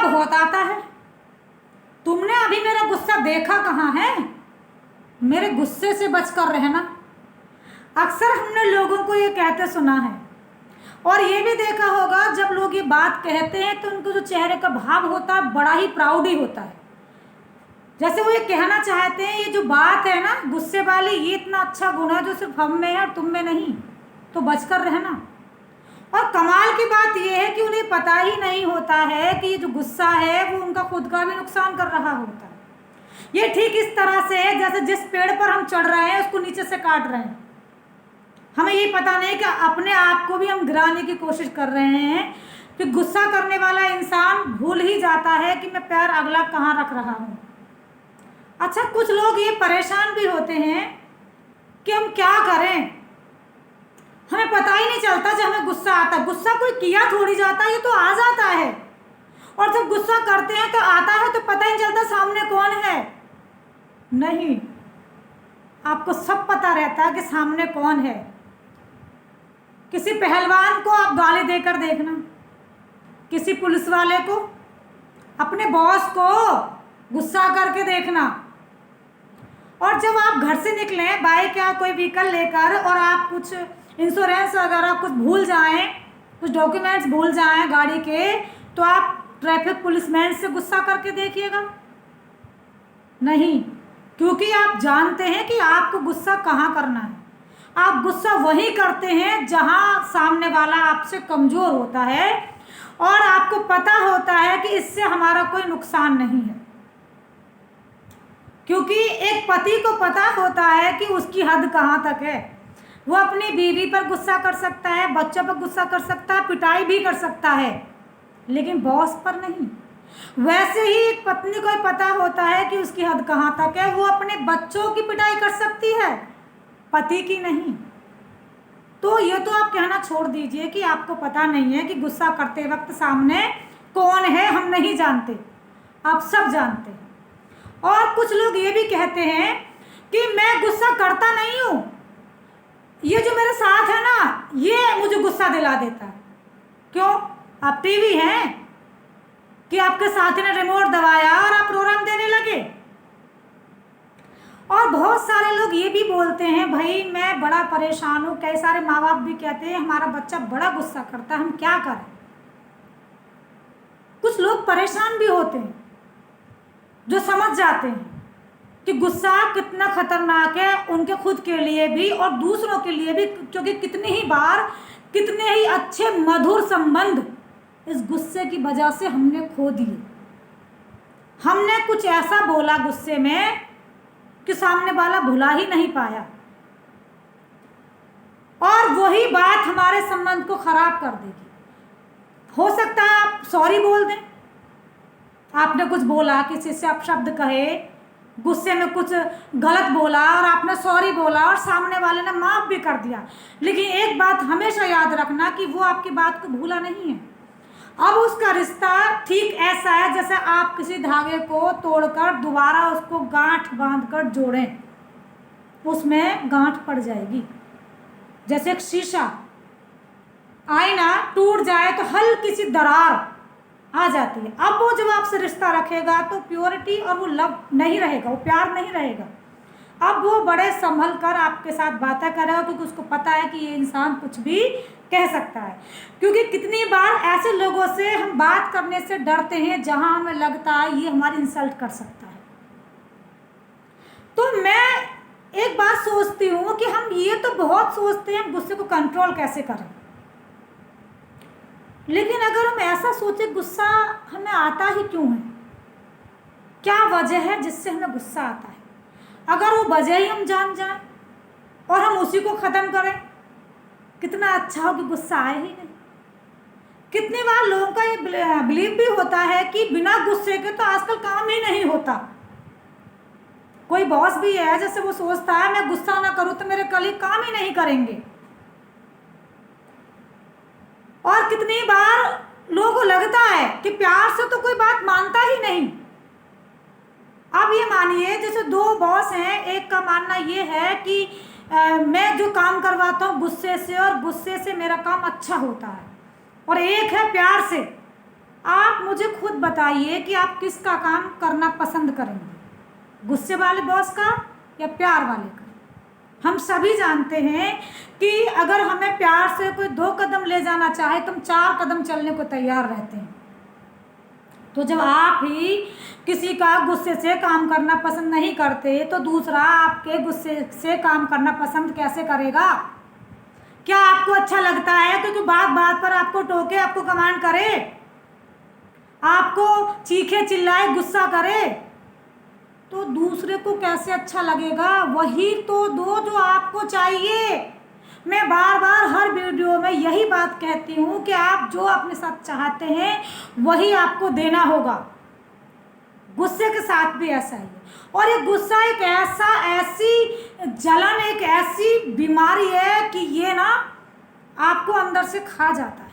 बहुत आता है। तुमने अभी मेरा गुस्सा देखा कहाँ है? मेरे गुस्से से बचकर रहना। अक्सर हमने लोगों को ये कहते सुना है, और ये भी देखा होगा जब लोग ये बात कहते हैं तो उनको जो चेहरे का भाव होता है बड़ा ही प्राउड ही होता है। जैसे वो ये कहना चाहते हैं ये जो बात है ना गुस्से वाली, ये इतना अच्छा गुण है जो सिर्फ हम में है और तुम में नहीं, तो बचकर रहना। और कमाल की बात ये है कि उन्हें पता ही नहीं होता है कि ये जो गुस्सा है वो उनका खुद का भी नुकसान कर रहा होता है। ये ठीक इस तरह से है जैसे जिस पेड़ पर हम चढ़ रहे हैं उसको नीचे से काट रहे हैं। हमें ये पता नहीं कि अपने आप को भी हम गिराने की कोशिश कर रहे हैं कि गुस्सा करने वाला इंसान भूल ही जाता है कि मैं पैर अगला कहाँ रख रहा हूँ। अच्छा, कुछ लोग ये परेशान भी होते हैं कि हम क्या करें, हमें पता ही नहीं चलता जब हमें गुस्सा आता है। गुस्सा कोई किया थोड़ी जाता है, ये तो आ जाता है। और जब गुस्सा करते हैं तो आता है तो पता ही नहीं चलता सामने कौन है। नहीं, आपको सब पता रहता है कि सामने कौन है। किसी पहलवान को आप गाली देकर देखना, किसी पुलिस वाले को, अपने बॉस को गुस्सा करके देखना। और जब आप घर से निकलें बाइक या कोई व्हीकल लेकर और आप कुछ इंश्योरेंस वगैरह कुछ भूल जाएं, कुछ डॉक्यूमेंट्स भूल जाएं गाड़ी के, तो आप ट्रैफिक पुलिसमैन से गुस्सा करके देखिएगा। नहीं, क्योंकि आप जानते हैं कि आपको गुस्सा कहाँ करना है। आप गुस्सा वहीं करते हैं जहां सामने वाला आपसे कमज़ोर होता है और आपको पता होता है कि इससे हमारा कोई नुकसान नहीं है। क्योंकि एक पति को पता होता है कि उसकी हद कहाँ तक है। वो अपनी बीवी पर गुस्सा कर सकता है, बच्चों पर गुस्सा कर सकता है, पिटाई भी कर सकता है, लेकिन बॉस पर नहीं। वैसे ही एक पत्नी को पता होता है कि उसकी हद कहाँ तक है। वो अपने बच्चों की पिटाई कर सकती है, पति की नहीं। तो ये तो आप कहना छोड़ दीजिए कि आपको पता नहीं है कि गुस्सा करते वक्त सामने कौन है। हम नहीं जानते, आप सब जानते हैं। और कुछ लोग ये भी कहते हैं कि मैं गुस्सा करता नहीं हूँ, ये जो मेरे साथ है ना ये मुझे गुस्सा दिला देता है। क्यों? आप टीवी हैं कि आपके साथी ने रिमोट दबाया और आप प्रोग्राम देने लगे। और बहुत सारे लोग ये भी बोलते हैं भाई मैं बड़ा परेशान हूँ। कई सारे माँ बाप भी कहते हैं हमारा बच्चा बड़ा गुस्सा करता है, हम क्या करें। कुछ लोग परेशान भी होते हैं जो समझ जाते हैं कि गुस्सा कितना खतरनाक है उनके खुद के लिए भी और दूसरों के लिए भी। क्योंकि कितनी ही बार कितने ही अच्छे मधुर संबंध इस गुस्से की वजह से हमने खो दिए। हमने कुछ ऐसा बोला गुस्से में कि सामने वाला भुला ही नहीं पाया, और वही बात हमारे संबंध को खराब कर देगी। हो सकता है आप सॉरी बोल दें, आपने कुछ बोला, किसी से आप शब्द कहे, गुस्से में कुछ गलत बोला और आपने सॉरी बोला और सामने वाले ने माफ़ भी कर दिया। लेकिन एक बात हमेशा याद रखना कि वो आपकी बात को भूला नहीं है। अब उसका रिश्ता ठीक ऐसा है जैसे आप किसी धागे को तोड़कर दोबारा उसको गांठ बांधकर जोड़ें, उसमें गांठ पड़ जाएगी। जैसे एक शीशा, आईना टूट जाए तो हल्की सी दरार आ जाती है। अब वो जब आपसे रिश्ता रखेगा तो प्योरिटी और वो लव नहीं रहेगा, वो प्यार नहीं रहेगा। अब वो बड़े संभल कर आपके साथ बातें करेगा क्योंकि उसको पता है कि ये इंसान कुछ भी कह सकता है। क्योंकि कितनी बार ऐसे लोगों से हम बात करने से डरते हैं जहां हमें लगता है ये हमारी इंसल्ट कर सकता है। तो मैं एक बात सोचती हूँ कि हम ये तो बहुत सोचते हैं गुस्से को कंट्रोल कैसे करें, लेकिन अगर हम ऐसा सोचे गुस्सा हमें आता ही क्यों है, क्या वजह है जिससे हमें गुस्सा आता है। अगर वो वजह ही हम जान जाएं और हम उसी को ख़त्म करें, कितना अच्छा हो कि गुस्सा आए ही नहीं। कितनी बार लोगों का ये बिलीव भी होता है कि बिना गुस्से के तो आजकल काम ही नहीं होता। कोई बॉस भी है जैसे वो सोचता है मैं गुस्सा ना करूं तो मेरे कलीग काम ही नहीं करेंगे। और कितनी बार लोगों को लगता है कि प्यार से तो कोई बात मानता ही नहीं। अब ये मानिए जैसे दो बॉस हैं, एक का मानना ये है कि मैं जो काम करवाता हूँ गुस्से से और गुस्से से मेरा काम अच्छा होता है, और एक है प्यार से। आप मुझे मुझे खुद बताइए कि आप किसका काम करना पसंद करेंगे, गुस्से वाले बॉस का या प्यार वाले का। हम सभी जानते हैं कि अगर हमें प्यार से कोई 2 कदम ले जाना चाहे तो हम 4 कदम चलने को तैयार रहते हैं। तो जब आप ही किसी का गुस्से से काम करना पसंद नहीं करते तो दूसरा आपके गुस्से से काम करना पसंद कैसे करेगा? क्या आपको अच्छा लगता है क्योंकि बात बात पर आपको टोके, आपको कमांड करे, आपको चीखे चिल्लाए, गुस्सा करे? तो दूसरे को कैसे अच्छा लगेगा? वही तो दो जो आपको चाहिए। मैं बार बार हर वीडियो में यही बात कहती हूँ कि आप जो अपने साथ चाहते हैं वही आपको देना होगा। गुस्से के साथ भी ऐसा ही है। और ये गुस्सा एक ऐसी जलन, एक ऐसी बीमारी है कि ये ना आपको अंदर से खा जाता है,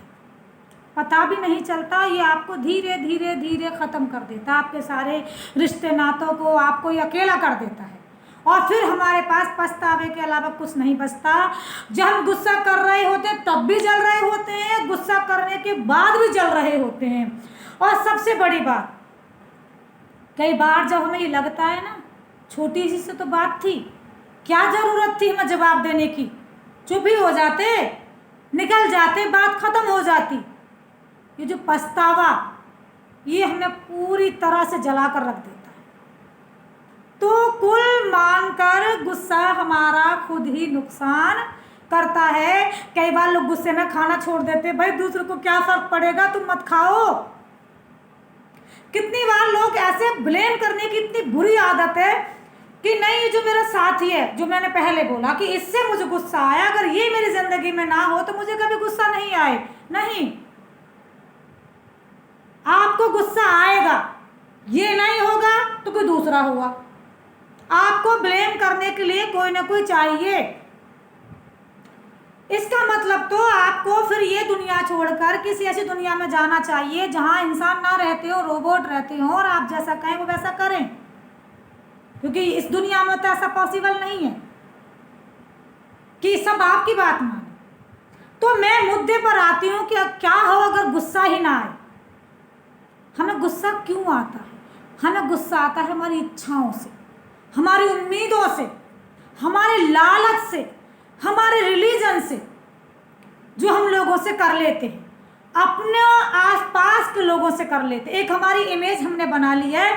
पता भी नहीं चलता। ये आपको धीरे धीरे धीरे ख़त्म कर देता है, आपके सारे रिश्ते नातों को आपको ये अकेला कर देता है। और फिर हमारे पास पछतावे के अलावा कुछ नहीं बचता। जब हम गुस्सा कर रहे होते हैं तब भी जल रहे होते हैं, गुस्सा करने के बाद भी जल रहे होते हैं। और सबसे बड़ी बात, कई बार जब हमें ये लगता है ना, छोटी सी से तो बात थी, क्या ज़रूरत थी हमें जवाब देने की, चुप ही हो जाते, निकल जाते, बात ख़त्म हो जाती। ये जो पछतावा, ये हमें पूरी तरह से जला कर रख देता है। तो कुल मानकर गुस्सा हमारा खुद ही नुकसान करता है। कई बार लोग गुस्से में खाना छोड़ देते, भाई दूसरों को क्या फ़र्क पड़ेगा, तुम मत खाओ। कितनी बार लोग ऐसे ब्लेम करने की इतनी बुरी आदत है कि नहीं, जो मेरा साथी है, जो मैंने पहले बोला कि इससे मुझे गुस्सा आया, अगर ये मेरी ज़िंदगी में ना हो तो मुझे कभी गुस्सा नहीं आए। नहीं, आपको गुस्सा आएगा, ये नहीं होगा तो कोई दूसरा होगा। आपको ब्लेम करने के लिए कोई ना कोई चाहिए। इसका मतलब तो आपको फिर ये दुनिया छोड़कर किसी ऐसी दुनिया में जाना चाहिए जहां इंसान ना रहते हो, रोबोट रहते हो, और आप जैसा कहें वो वैसा करें, क्योंकि इस दुनिया में तो ऐसा पॉसिबल नहीं है कि सब आपकी बात माने। तो मैं मुद्दे पर आती हूँ कि क्या हो अगर गुस्सा ही ना आए। हमें गुस्सा क्यों आता है? हमें गुस्सा आता है हमारी इच्छाओं से, हमारी उम्मीदों से, हमारे लालच से, हमारे रिलीजन से, जो हम लोगों से कर लेते हैं, अपने आसपास के लोगों से कर लेते हैं। एक हमारी इमेज हमने बना ली है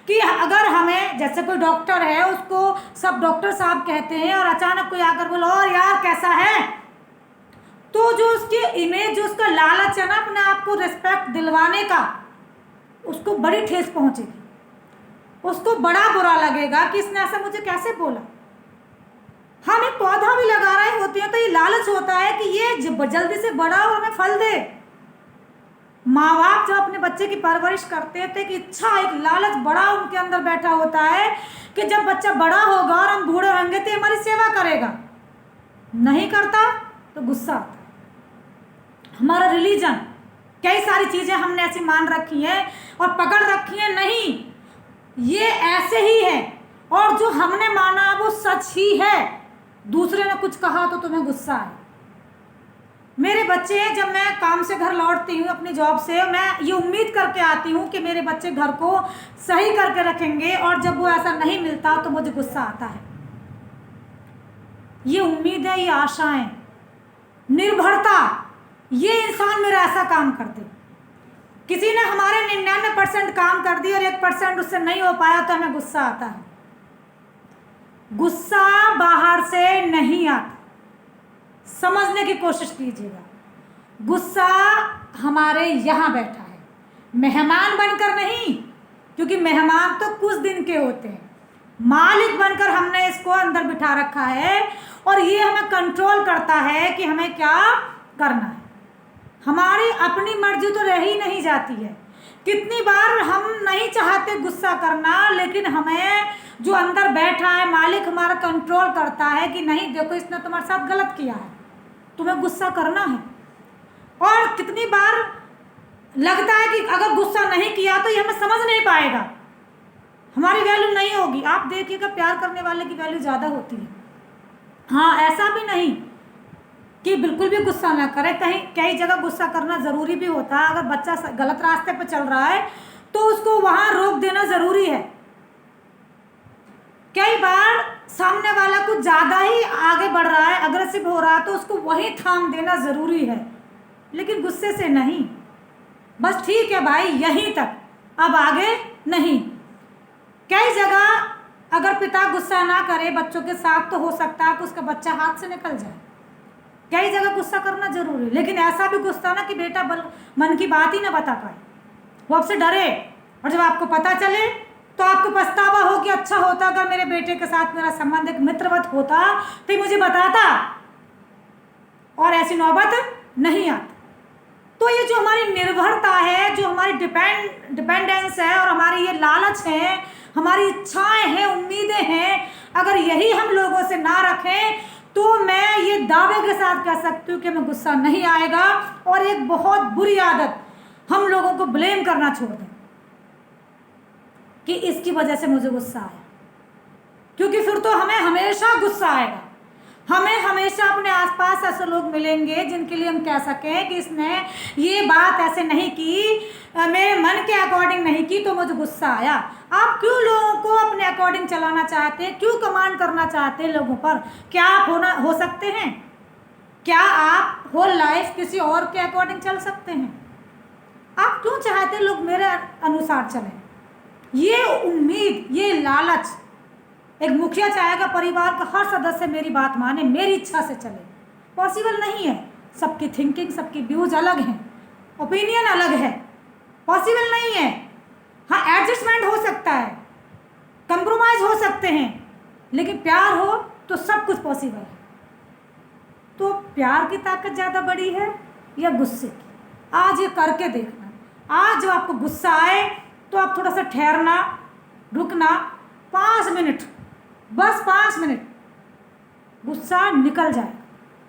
कि अगर हमें, जैसे कोई डॉक्टर है, उसको सब डॉक्टर साहब कहते हैं, और अचानक कोई आकर बोलो और यार कैसा है, तो जो उसकी इमेज, जो उसका लालच है ना अपने आप को रिस्पेक्ट दिलवाने का, उसको बड़ी ठेस पहुंचेगी। उसको बड़ा बुरा लगेगा कि इसने ऐसा मुझे कैसे बोला। हम एक पौधा भी लगा रहे होते हैं तो ये लालच होता है कि ये जल्दी से बड़ा और हमें फल दे। माँ बाप जब अपने बच्चे की परवरिश करते हैं तो एक इच्छा, एक लालच बड़ा उनके अंदर बैठा होता है कि जब बच्चा बड़ा होगा और हम बूढ़े होंगे तो हमारी सेवा करेगा। नहीं करता तो गुस्सा आता है। हमारा रिलीजन, कई सारी चीज़ें हमने ऐसी मान रखी हैं और पकड़ रखी हैं, नहीं ये ऐसे ही है, और जो हमने माना वो सच ही है। दूसरे ने कुछ कहा तो तुम्हें गुस्सा है। मेरे बच्चे, जब मैं काम से घर लौटती हूँ अपनी जॉब से, मैं ये उम्मीद करके आती हूँ कि मेरे बच्चे घर को सही करके रखेंगे, और जब वो ऐसा नहीं मिलता तो मुझे गुस्सा आता है। ये उम्मीद है, ये आशाएं, निर्भरता, ये इंसान मेरा ऐसा काम कर दे। किसी ने हमारे 99% काम कर दिया और 1% उससे नहीं हो पाया तो हमें गुस्सा आता है। गुस्सा बाहर से नहीं आता, समझने की कोशिश कीजिएगा। गुस्सा हमारे यहाँ बैठा है, मेहमान बनकर नहीं, क्योंकि मेहमान तो कुछ दिन के होते हैं, मालिक बनकर हमने इसको अंदर बिठा रखा है, और ये हमें कंट्रोल करता है कि हमें क्या करना है। हमारी अपनी मर्जी तो रह ही नहीं जाती है। कितनी बार हम नहीं चाहते गुस्सा करना, लेकिन हमें जो अंदर बैठा है मालिक हमारा कंट्रोल करता है कि नहीं देखो इसने तुम्हारे साथ गलत किया है, तुम्हें गुस्सा करना है। और कितनी बार लगता है कि अगर गुस्सा नहीं किया तो ये हमें समझ नहीं पाएगा, हमारी वैल्यू नहीं होगी। आप देखिएगा प्यार करने वाले की वैल्यू ज़्यादा होती है। हाँ, ऐसा भी नहीं कि बिल्कुल भी गुस्सा ना करें। कई जगह गुस्सा करना ज़रूरी भी होता है। अगर बच्चा गलत रास्ते पर चल रहा है तो उसको वहाँ रोक देना ज़रूरी है। कई बार सामने वाला कुछ ज़्यादा ही आगे बढ़ रहा है, अग्रेसिव हो रहा है, तो उसको वहीं थाम देना ज़रूरी है, लेकिन गुस्से से नहीं। बस ठीक है भाई, यहीं तक, अब आगे नहीं। कई जगह अगर पिता गुस्सा ना करे बच्चों के साथ तो हो सकता है कि उसका बच्चा हाथ से निकल जाए। कई जगह गुस्सा करना जरूरी है, लेकिन ऐसा भी गुस्सा ना कि बेटा मन की बात ही ना बता पाए, वो आपसे डरे, और जब आपको पता चले तो आपको पछतावा हो कि अच्छा होता अगर मेरे बेटे के साथ मेरा संबंध एक मित्रवत होता तो मुझे बताता और ऐसी नौबत नहीं आती। तो ये जो हमारी निर्भरता है, जो हमारी डिपेंडेंस है और हमारी ये लालच है, हमारी इच्छाएं हैं, उम्मीदें हैं, अगर यही हम लोगों से ना रखें तो मैं ये दावे के साथ कह सकती हूँ कि हमें गुस्सा नहीं आएगा। और एक बहुत बुरी आदत, हम लोगों को ब्लेम करना छोड़ दें कि इसकी वजह से मुझे गुस्सा आया, क्योंकि फिर तो हमें हमेशा गुस्सा आएगा। हमें हमेशा अपने आसपास ऐसे लोग मिलेंगे जिनके लिए हम कह सकें कि इसने ये बात ऐसे नहीं की, मेरे मन के अकॉर्डिंग नहीं की तो मुझे गुस्सा आया। आप क्यों लोगों को अपने अकॉर्डिंग चलाना चाहते हैं? क्यों कमांड करना चाहते हैं लोगों पर? क्या आप हो सकते हैं? क्या आप होल लाइफ किसी और के अकॉर्डिंग चल सकते हैं? आप क्यों चाहते हैं लोग मेरे अनुसार चलें? ये उम्मीद, ये लालच, एक मुखिया चाहेगा परिवार का हर सदस्य मेरी बात माने, मेरी इच्छा से चले, पॉसिबल नहीं है। सबकी थिंकिंग, सबकी व्यूज अलग हैं, ओपिनियन अलग है, पॉसिबल नहीं है। हाँ, एडजस्टमेंट हो सकता है, कंप्रोमाइज हो सकते हैं, लेकिन प्यार हो तो सब कुछ पॉसिबल है। तो प्यार की ताकत ज़्यादा बड़ी है या गुस्से की? आज ये करके देखना। आज जब आपको गुस्सा आए तो आप थोड़ा सा ठहरना, रुकना, 5 मिनट, बस 5 मिनट, गुस्सा निकल जाए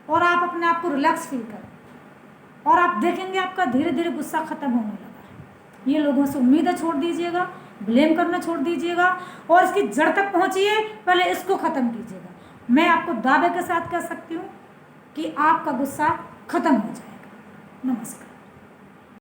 और आप अपने आप को रिलैक्स फील करें और आप देखेंगे आपका धीरे धीरे गुस्सा खत्म होने लगा है। ये लोगों से उम्मीदें छोड़ दीजिएगा, ब्लेम करना छोड़ दीजिएगा और इसकी जड़ तक पहुंचिए, पहले इसको ख़त्म कीजिएगा। मैं आपको दावे के साथ कह सकती हूँ कि आपका गुस्सा खत्म हो जाएगा। नमस्कार।